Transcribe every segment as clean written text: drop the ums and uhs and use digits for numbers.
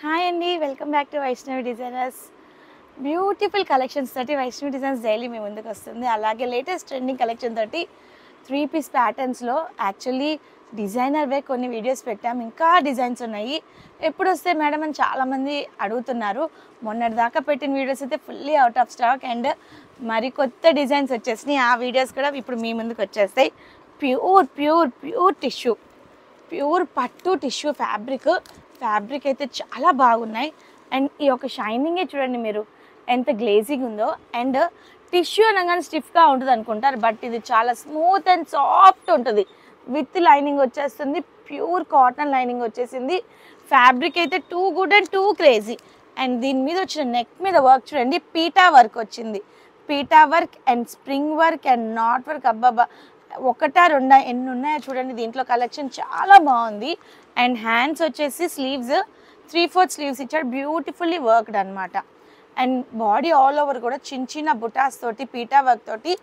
Hi అండి, welcome back to Vaishnavi designers. Beautiful collections తోటి Vaishnavi designs daily మీ ముందుకు వస్తుంది. అలాగే లేటెస్ట్ ట్రెండింగ్ కలెక్షన్ తోటి 3-piece ప్యాటర్న్స్లో యాక్చువల్లీ డిజైనర్ వే కొన్ని వీడియోస్ పెట్టాం. ఇంకా డిజైన్స్ ఉన్నాయి, ఎప్పుడు వస్తే మేడం అని చాలామంది అడుగుతున్నారు. మొన్నటి దాకా పెట్టిన వీడియోస్ అయితే fully out of stock and మరి కొత్త డిజైన్స్ వచ్చేసినాయి. ఆ వీడియోస్ కూడా ఇప్పుడు మీ ముందుకు వచ్చేస్తాయి. ప్యూర్ టిష్యూ, ప్యూర్ పట్టు టిష్యూ ఫ్యాబ్రిక్ అయితే చాలా బాగున్నాయి. అండ్ ఈ యొక్క షైనింగే చూడండి మీరు ఎంత గ్లేజింగ్ ఉందో. అండ్ టిష్యూ అనగానే స్టిఫ్గా ఉంటుంది అనుకుంటారు, బట్ ఇది చాలా స్మూత్ అండ్ సాఫ్ట్ ఉంటుంది. విత్ లైనింగ్ వచ్చేస్తుంది, ప్యూర్ కాటన్ లైనింగ్ వచ్చేసింది. ఫ్యాబ్రిక్ అయితే too good and too crazy. And దీని మీద వచ్చిన నెక్ మీద వర్క్ చూడండి, పీటా వర్క్ వచ్చింది. పీటా work and spring work and knot work. అబ్బాబా, ఒకటా రెండా ఎన్ని ఉన్నాయో చూడండి. దీంట్లో కలెక్షన్ చాలా బాగుంది. అండ్ హ్యాండ్స్ వచ్చేసి స్లీవ్స్ 3/4 స్లీవ్స్ ఇచ్చాడు, బ్యూటిఫుల్లీ వర్క్డ్ అనమాట. అండ్ బాడీ ఆల్ ఓవర్ కూడా చిన్న చిన్న బుటాస్ తోటి పీటా వర్క్ తోటి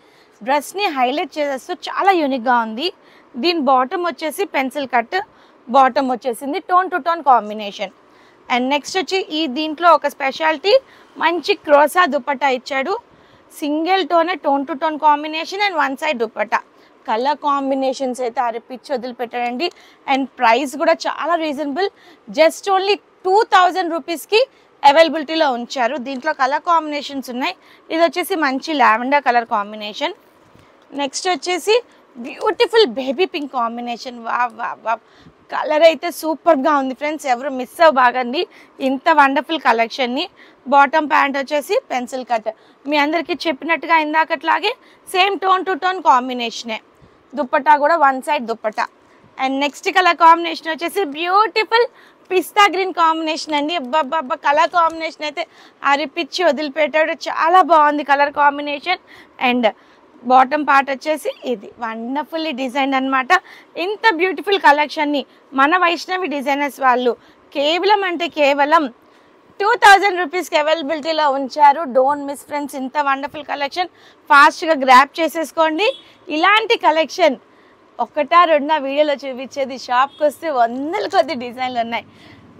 డ్రెస్ని హైలైట్ చేసేస్తూ చాలా యూనిక్గా ఉంది. దీని బాటమ్ వచ్చేసి పెన్సిల్ కట్ బాటమ్ వచ్చేసింది, tone to tone combination. And next వచ్చి దీంట్లో ఒక స్పెషాలిటీ, మంచి క్రోసా దుపట్టా ఇచ్చాడు. Single tone to tone combination and one side dupatta. Colour combinations అయితే అరిపిచ్చి వదిలిపెట్టాడండి. అండ్ ప్రైస్ కూడా చాలా రీజనబుల్, జస్ట్ ఓన్లీ 2000 రూపీస్కి అవైలబిలిటీలో ఉంచారు. దీంట్లో కలర్ కాంబినేషన్స్ ఉన్నాయి. ఇది వచ్చేసి మంచి లావెండర్ కలర్ కాంబినేషన్. నెక్స్ట్ వచ్చేసి బ్యూటిఫుల్ బేబీ పింక్ కాంబినేషన్. వా కలర్ అయితే సూపర్గా ఉంది ఫ్రెండ్స్, ఎవరు మిస్ అవ్వబాగండి ఇంత వండర్ఫుల్ కలెక్షన్ని. బాటమ్ ప్యాంట్ వచ్చేసి పెన్సిల్ కట్, మీ అందరికీ చెప్పినట్టుగా ఇందాకట్లాగే సేమ్ టోన్ టు టోన్ కాంబినేషనే. దుప్పట్టా కూడా one side dupatta. And next colour combination వచ్చేసి బ్యూటిఫుల్ పిస్తా గ్రీన్ కాంబినేషన్ అండి. అబ్బా, కలర్ కాంబినేషన్ అయితే అరిపిచ్చి వదిలిపెట్టాడు, చాలా బాగుంది colour combination. And bottom part వచ్చేసి ఇది వండర్ఫుల్లీ డిజైన్ అనమాట. ఇంత బ్యూటిఫుల్ కలెక్షన్ని మన వైష్ణవి డిజైనర్స్ వాళ్ళు కేవలం 2000 రూపీస్కి అవైలబిలిటీలో ఉంచారు. డోంట్ మిస్ ఫ్రెండ్స్, ఇంత వండర్ఫుల్ కలెక్షన్ ఫాస్ట్గా గ్రాప్ చేసేసుకోండి. ఇలాంటి కలెక్షన్ ఒకటా రెండా వీడియోలో చూపించేది, షాప్కి వస్తే వందల కొద్ది డిజైన్లు ఉన్నాయి.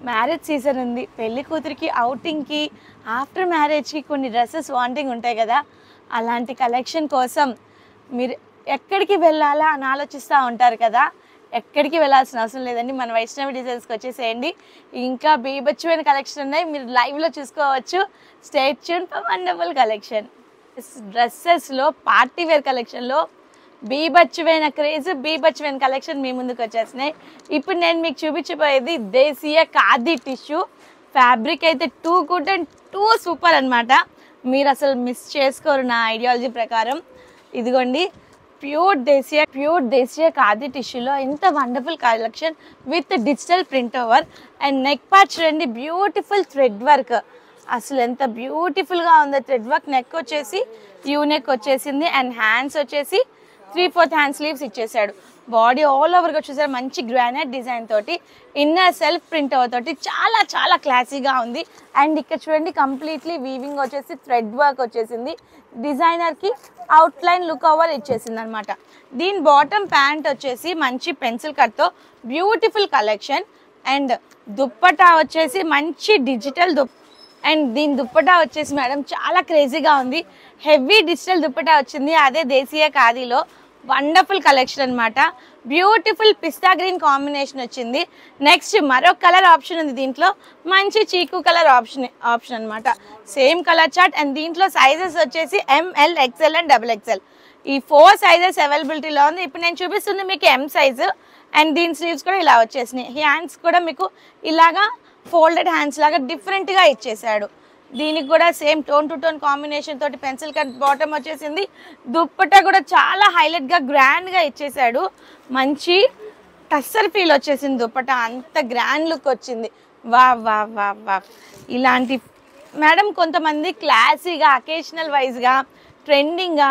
మ్యారేజ్ సీజన్ ఉంది, పెళ్లి కూతురికి అవుటింగ్కి ఆఫ్టర్ మ్యారేజ్కి కొన్ని డ్రెస్సెస్ వాంటింగ్ ఉంటాయి కదా, అలాంటి కలెక్షన్ కోసం మీరు ఎక్కడికి వెళ్ళాలా అని ఆలోచిస్తూ ఉంటారు కదా, ఎక్కడికి వెళ్ళాల్సిన అవసరం లేదండి, మన వైష్ణవి డిజైన్స్కి వచ్చేసేయండి. ఇంకా బీభత్సమైన కలెక్షన్ ఉన్నాయి, మీరు లైవ్లో చూసుకోవచ్చు. Stay tune for wonderful collection. డ్రెస్సెస్లో పార్టీ వేర్ కలెక్షన్లో బీభత్సమైన క్రేజ్, బీభత్సమైన కలెక్షన్ మీ ముందుకు వచ్చేసినాయి. ఇప్పుడు నేను మీకు చూపించబోయేది దేశీయ ఖాదీ టిష్యూ. ఫ్యాబ్రిక్ అయితే too good and two super అనమాట, మీరు అసలు మిస్ చేసుకోరు నా ఐడియాలజీ ప్రకారం. ఇదిగోండి, ప్యూర్ దేశీయ ఖాదీ టిష్యూలో ఇంత wonderful collection with digital print over. And neck part చూడండి, బ్యూటిఫుల్ థ్రెడ్ వర్క్, అసలు ఎంత బ్యూటిఫుల్గా ఉందో థ్రెడ్ వర్క్. నెక్ వచ్చేసి యూ నెక్ వచ్చేసింది. అండ్ హ్యాండ్స్ వచ్చేసి 3/4 హ్యాండ్ స్లీవ్స్ ఇచ్చేసాడు. బాడీ ఆల్ ఓవర్గా వచ్చేసారు, మంచి గ్రానైట్ డిజైన్ తోటి, ఇన్నర్ సెల్ఫ్ ప్రింట్ తోటి చాలా చాలా క్లాసీగా ఉంది. అండ్ ఇక్కడ చూడండి, కంప్లీట్లీ వీవింగ్ వచ్చేసి థ్రెడ్ వర్క్ వచ్చేసింది. డిజైనర్కి అవుట్లైన్ లుక్ ఓవర్ ఇచ్చేసింది అనమాట. దీని బాటమ్ ప్యాంట్ వచ్చేసి మంచి పెన్సిల్ కట్తో బ్యూటిఫుల్ కలెక్షన్. అండ్ దుప్పటా వచ్చేసి మంచి డిజిటల్ అండ్ దీని దుప్పటా వచ్చేసి మేడం చాలా క్రేజీగా ఉంది. హెవీ డిజిటల్ దుప్పటా వచ్చింది, అదే దేశీయ ఖాదీలో వండర్ఫుల్ కలెక్షన్ అనమాట. బ్యూటిఫుల్ పిస్తా గ్రీన్ కాంబినేషన్ వచ్చింది. నెక్స్ట్ మరొక కలర్ ఆప్షన్ ఉంది దీంట్లో, మంచి చీకు కలర్ ఆప్షన్ అనమాట. Same colour chart. అండ్ దీంట్లో సైజెస్ వచ్చేసి ML, XL అండ్ XXL, ఈ 4 సైజెస్ అవైలబిలిటీలో ఉంది. ఇప్పుడు నేను చూపిస్తుంది మీకు M సైజు. అండ్ దీని స్లీవ్స్ కూడా ఇలా వచ్చేసినాయి. హ్యాండ్స్ కూడా మీకు ఇలాగా ఫోల్డెడ్ హ్యాండ్స్ లాగా డిఫరెంట్గా ఇచ్చేసాడు. దీనికి కూడా same tone to tone combination తోటి పెన్సిల్ కట్ బాటమ్ వచ్చేసింది. దుప్పట్టా కూడా చాలా హైలైట్గా గ్రాండ్గా ఇచ్చేసాడు. మంచి టస్సర్ ఫీల్ వచ్చేసింది దుప్పట్టా, అంత గ్రాండ్ లుక్ వచ్చింది. వా ఇలాంటి మేడం కొంతమంది క్లాసీగా, అకేషనల్ వైజ్గా, ట్రెండింగ్గా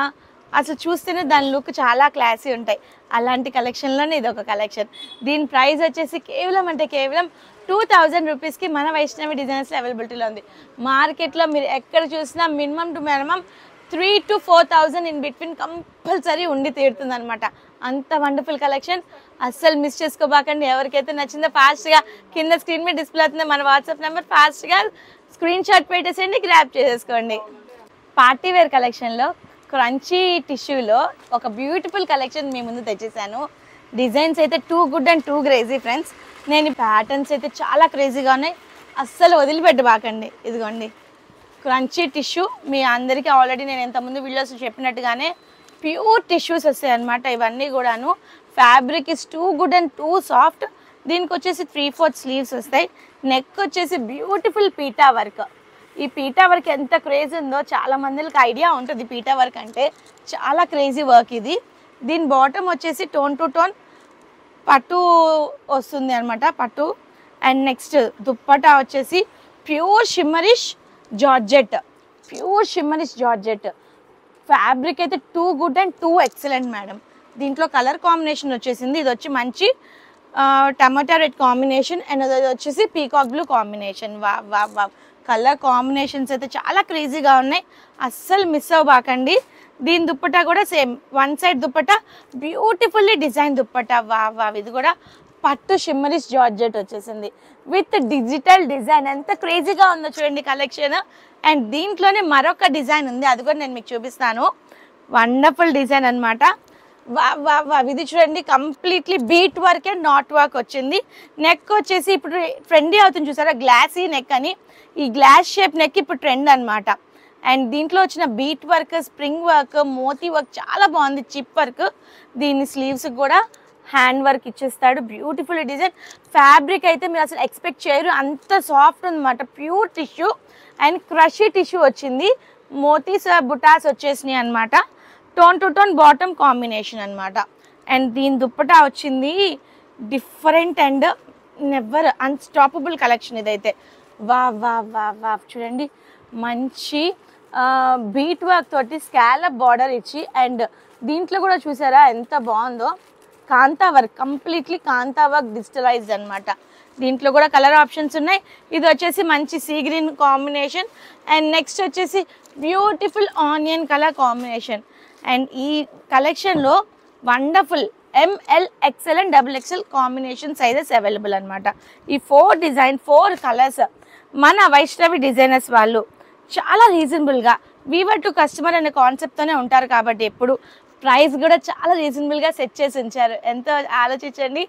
అసలు చూస్తేనే దాని లుక్ చాలా క్లాసీ ఉంటాయి. అలాంటి కలెక్షన్లోనే ఇది ఒక కలెక్షన్. దీని ప్రైస్ వచ్చేసి కేవలం 2000 రూపీస్కి మన వైష్ణవి డిజైన్స్లో అవైలబిలిటీలో ఉంది. మార్కెట్లో మీరు ఎక్కడ చూసినా minimum to minimum 3,000 to 4,000 in between compulsory ఉండి తీరుతుంది అనమాట. అంత వండర్ఫుల్ కలెక్షన్, అస్సలు మిస్ చేసుకోబాకండి. ఎవరికైతే నచ్చిందో ఫాస్ట్గా కింద స్క్రీన్ మీద డిస్ప్లే అవుతుంది మన వాట్సాప్ నెంబర్, ఫాస్ట్గా స్క్రీన్ షాట్ పెట్టేసేయండి, గ్రాప్ చేసేసుకోండి. పార్టీ వేర్ కలెక్షన్లో క్రంచీ టిష్యూలో ఒక బ్యూటిఫుల్ కలెక్షన్ మీ ముందు తెచ్చేసాను. డిజైన్స్ అయితే too good and too crazy friends. నేను ఈ ప్యాటర్న్స్ అయితే చాలా క్రేజీగా ఉన్నాయి, అస్సలు వదిలిపెట్టబాకండి. ఇదిగోండి క్రంచీ టిష్యూ, మీ అందరికీ ఆల్రెడీ నేను ఇంతకుముందు వీడియోస్ చెప్పినట్టుగానే ప్యూర్ టిష్యూస్ వస్తాయి అన్నమాట. ఇవన్నీ కూడాను fabric is two good and two soft. దీనికి వచ్చేసి 3/4 స్లీవ్స్ వస్తాయి. నెక్ వచ్చేసి బ్యూటిఫుల్ పీటా వర్క్. ఈ పీటా వర్క్ ఎంత క్రేజ్ ఉందో చాలా మందికి ఐడియా ఉంటుంది. పీటా వర్క్ అంటే చాలా క్రేజీ వర్క్ ఇది. దీని బాటమ్ వచ్చేసి టోన్ టు టోన్ పట్టు వస్తుంది అనమాట, పట్టు. అండ్ నెక్స్ట్ దుప్పటా వచ్చేసి pure shimmerish georgette, pure shimmerish georgette. Fabric అయితే too good and too excellent madam. దీంట్లో కలర్ కాంబినేషన్ వచ్చేసింది, ఇది వచ్చి మంచి టమాటా రెడ్ కాంబినేషన్ అండ్ అది వచ్చేసి పీకాక్ బ్లూ కాంబినేషన్. వా వా వా కలర్ కాంబినేషన్స్ అయితే చాలా క్రేజీగా ఉన్నాయి, అస్సలు మిస్ అవ్వబాకండి. దీని దుప్పటా కూడా same one side dupatta beautifully design dupatta. వా వా ఇది కూడా పట్టు షిమ్మరిష్ జార్జెట్ వచ్చేసింది విత్ డిజిటల్ డిజైన్. ఎంత క్రేజీగా ఉందో చూడండి కలెక్షన్. అండ్ దీంట్లోనే మరొక డిజైన్ ఉంది, అది కూడా నేను మీకు చూపిస్తాను. వండర్ఫుల్ డిజైన్ అనమాట. వా వా వా ఇది చూడండి completely bead work and knot work వచ్చింది. నెక్ వచ్చేసి ఇప్పుడు ట్రెండీ అవుతుంది చూసారా, గ్లాసీ నెక్ అని. ఈ గ్లాస్ షేప్ నెక్ ఇప్పుడు ట్రెండ్ అనమాట. అండ్ దీంట్లో వచ్చిన బీట్ వర్క్, స్ప్రింగ్ వర్క్, మోతీ వర్క్ చాలా బాగుంది, చిప్ వర్క్. దీని స్లీవ్స్ కూడా హ్యాండ్ వర్క్ ఇచ్చేస్తాడు, బ్యూటిఫుల్ డిజైన్. ఫ్యాబ్రిక్ అయితే మీరు అసలు ఎక్స్పెక్ట్ చేయరు, అంత సాఫ్ట్ ఉందన్నమాట. Pure tissue and crushy tissue వచ్చింది. మోతీస్ బుటాస్ వచ్చేసినాయి అనమాట. Tone to tone bottom combination అనమాట. అండ్ దీని దుప్పటా వచ్చింది different and never unstoppable collection ఇదైతే. వా వా వా వా చూడండి మంచి బీట్ వర్క్ తోటి స్కాలప్ బార్డర్ ఇచ్చి, అండ్ దీంట్లో కూడా చూసారా ఎంత బాగుందో, kantha work, completely kantha work digitalized అనమాట. దీంట్లో కూడా కలర్ ఆప్షన్స్ ఉన్నాయి. ఇది వచ్చేసి మంచి sea green combination and next వచ్చేసి beautiful onion colour combination. And ఈ కలెక్షన్లో wonderful ML, XL and XXL combination sizes available అనమాట. ఈ 4 డిజైన్ 4 కలర్స్ మన వైష్ణవి డిజైనర్స్ వాళ్ళు చాలా రీజనబుల్గా వీవర్ టు కస్టమర్ అనే కాన్సెప్ట్తోనే ఉంటారు కాబట్టి ఎప్పుడు ప్రైస్ కూడా చాలా రీజనబుల్గా సెట్ చేసి ఉంచారు. ఎంతో ఆలోచించండి,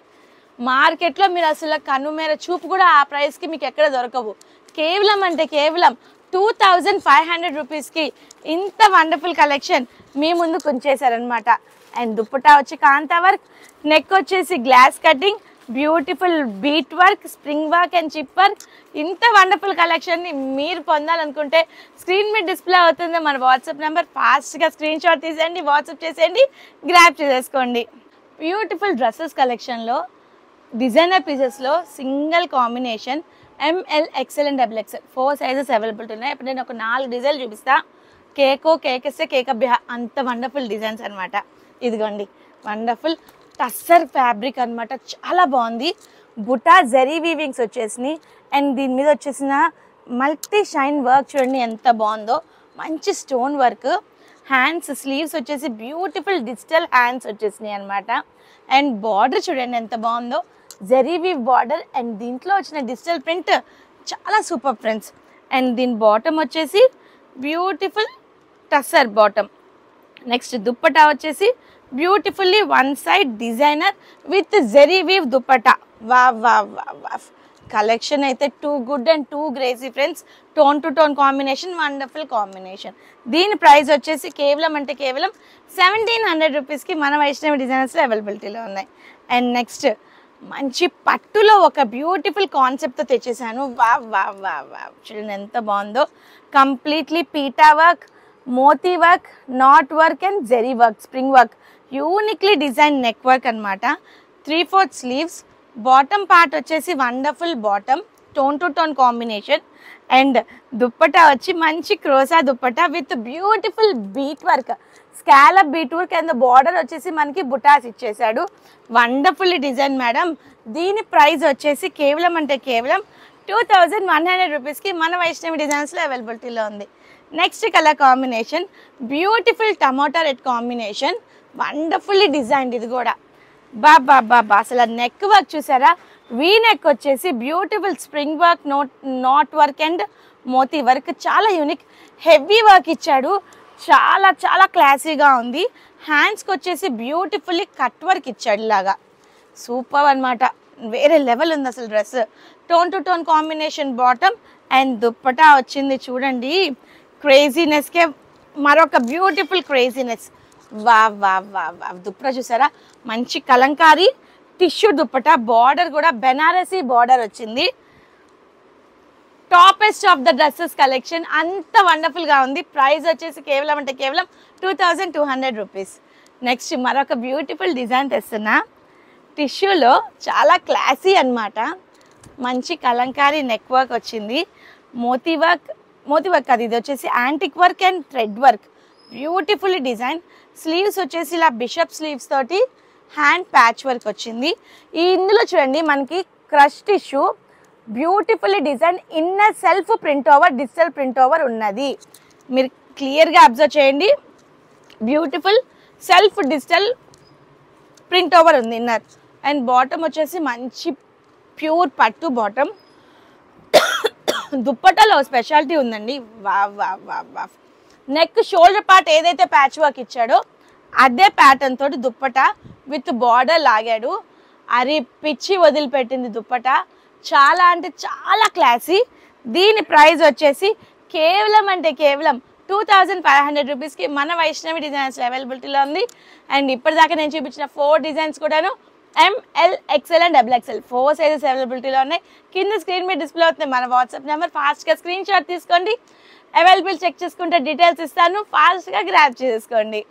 మార్కెట్లో మీరు అసలు కనుమేర చూపు కూడా ఆ ప్రైస్కి మీకు ఎక్కడ దొరకవు. కేవలం అంటే కేవలం 2500 రూపీస్కి ఇంత వండర్ఫుల్ కలెక్షన్ మీ ముందుకు ఉంచేశారనమాట. అండ్ దుప్పటా వచ్చి కాంతా వర్క్, నెక్ వచ్చేసి glass cutting, beautiful bead work, spring work and chip work. ఇంత వండర్ఫుల్ కలెక్షన్ని మీరు పొందాలనుకుంటే స్క్రీన్ మీద డిస్ప్లే అవుతుంది మన వాట్సాప్ నెంబర్, ఫాస్ట్గా స్క్రీన్ షాట్ తీసేయండి, వాట్సాప్ చేసేయండి, గ్రాప్ చేసేసుకోండి. బ్యూటిఫుల్ డ్రెస్సెస్ కలెక్షన్లో డిజైనర్ పీసెస్లో single combination ML, XL and XXL 4 sizes available ఉన్నాయి. ఇప్పుడు నేను ఒక 4 డిజైన్లు చూపిస్తా. కేకేస్తే కేకబ్బి అంత వండర్ఫుల్ డిజైన్స్ అనమాట. ఇదిగోండి వండర్ఫుల్ టస్సర్ ఫ్యాబ్రిక్ అనమాట, చాలా బాగుంది. బుటా జరీ వీవింగ్స్ వచ్చేసినాయి అండ్ దీని మీద వచ్చేసిన మల్టీ షైన్ వర్క్ చూడండి ఎంత బాగుందో, మంచి స్టోన్ వర్క్. హ్యాండ్స్ స్లీవ్స్ వచ్చేసి బ్యూటిఫుల్ డిజిటల్ హ్యాండ్స్ వచ్చేసినాయి అనమాట. అండ్ బార్డర్ చూడండి ఎంత బాగుందో, జరీ వీవ్ బార్డర్ అండ్ దీంట్లో వచ్చిన డిజిటల్ ప్రింట్ చాలా సూపర్ ఫ్రెండ్స్. అండ్ దీని బాటమ్ వచ్చేసి beautiful tussar bottom. Next dupatta వచ్చేసి beautifully one side designer with zari weave dupatta. వా వా వా వా కలెక్షన్ అయితే too good and too crazy friends. Tone to tone combination, wonderful combination. దీని ప్రైస్ వచ్చేసి కేవలం అంటే కేవలం 1700 రూపీస్కి మన వైష్ణవి డిజైనర్స్లో అవైలబిలిటీలో ఉన్నాయి. అండ్ నెక్స్ట్ మంచి పట్టులో ఒక బ్యూటిఫుల్ కాన్సెప్ట్తో తెచ్చేసాను. వా వా వా వా చూడండి ఎంత బాగుందో, కంప్లీట్లీ పీటా వర్క్, మోతీ వర్క్, నాట్ వర్క్ అండ్ జెరీ work, spring work, uniquely design neck work అనమాట. 3/4 స్లీవ్స్, బాటమ్ పార్ట్ వచ్చేసి wonderful bottom, tone to tone combination. And dupatta వచ్చి మంచి క్రోసా dupatta with beautiful bead work, scallop bead work and border వచ్చేసి మనకి బుటాస్ ఇచ్చేసాడు. Wonderful design madam. దీని ప్రైస్ వచ్చేసి కేవలం అంటే కేవలం 2100 రూపీస్కి మన వైష్ణవి డిజైన్స్లో అవైలబిలిటీలో ఉంది. Next colour combination beautiful tomato red combination wonderfully design. ఇది కూడా బాబా అసలు నెక్ వర్క్ చూసారా, వీ నెక్ వచ్చేసి beautiful spring work, knot work and మోతీ వర్క్, చాలా యూనిక్. హెవీ వర్క్ ఇచ్చాడు, చాలా చాలా క్లాసీగా ఉంది. హ్యాండ్స్కి వచ్చేసి బ్యూటిఫుల్లీ కట్ వర్క్ ఇచ్చాడు ఇలాగా, సూపర్ అనమాట. వేరే లెవెల్ ఉంది అసలు dress. Tone to tone combination bottom and dupatta వచ్చింది చూడండి. క్రేజీనెస్కే మరొక బ్యూటిఫుల్ క్రేజీనెస్. వా దుప్పటా చూసారా, మంచి కలంకారీ టిష్యూ దుప్పటా, బార్డర్ కూడా బెనారసీ బార్డర్ వచ్చింది. Toppest of the dresses collection, అంత వండర్ఫుల్గా ఉంది. ప్రైస్ వచ్చేసి కేవలం 2200 రూపీస్. నెక్స్ట్ మరొక బ్యూటిఫుల్ డిజైన్ తెస్తున్నా, టిష్యూలో చాలా క్లాసీ అనమాట. మంచి కలంకారీ నెక్ వర్క్ వచ్చింది, మోతీ వర్క్ అది, ఇది వచ్చేసి antique work and thread work, beautiful design. Sleeves వచ్చేసి ఇలా బిషప్ స్లీవ్స్ తోటి హ్యాండ్ ప్యాచ్ వర్క్ వచ్చింది. ఇందులో చూడండి మనకి crush tissue, beautiful design, inner self print over, digital print over ఉన్నది. మీరు క్లియర్గా అబ్జర్వ్ చేయండి, beautiful self digital print over ఉంది ఇన్నర్. అండ్ బాటమ్ వచ్చేసి మంచి ప్యూర్ పట్టు బాటమ్. దుప్పటాలో స్పెషాలిటీ ఉందండి, వా. నెక్ షోల్డర్ పార్ట్ ఏదైతే ప్యాచ్ వర్క్ ఇచ్చాడో అదే ప్యాటర్న్ తోటి దుప్పటా విత్ బార్డర్ లాగాడు. అరి పిచ్చి వదిలిపెట్టింది దుప్పటా, చాలా అంటే చాలా క్లాసీ. దీని ప్రైస్ వచ్చేసి కేవలం 2500 రూపీస్కి మన వైష్ణవి డిజైన్స్ అవైలబిలిటీలో ఉంది. అండ్ ఇప్పటిదాకా నేను చూపించిన 4 డిజైన్స్ కూడాను ML, XL and XXL 4 sizes అవైలబిలిటీలో ఉన్నాయి. కింద స్క్రీన్ మీద డిస్ప్లే అవుతుంది మన వాట్సాప్ నెంబర్, ఫాస్ట్గా స్క్రీన్ షాట్ తీసుకోండి. అవైలబుల్ చెక్ చేసుకుంటే డీటెయిల్స్ ఇస్తాను, ఫాస్ట్గా గ్రాబ్ చేసుకోండి.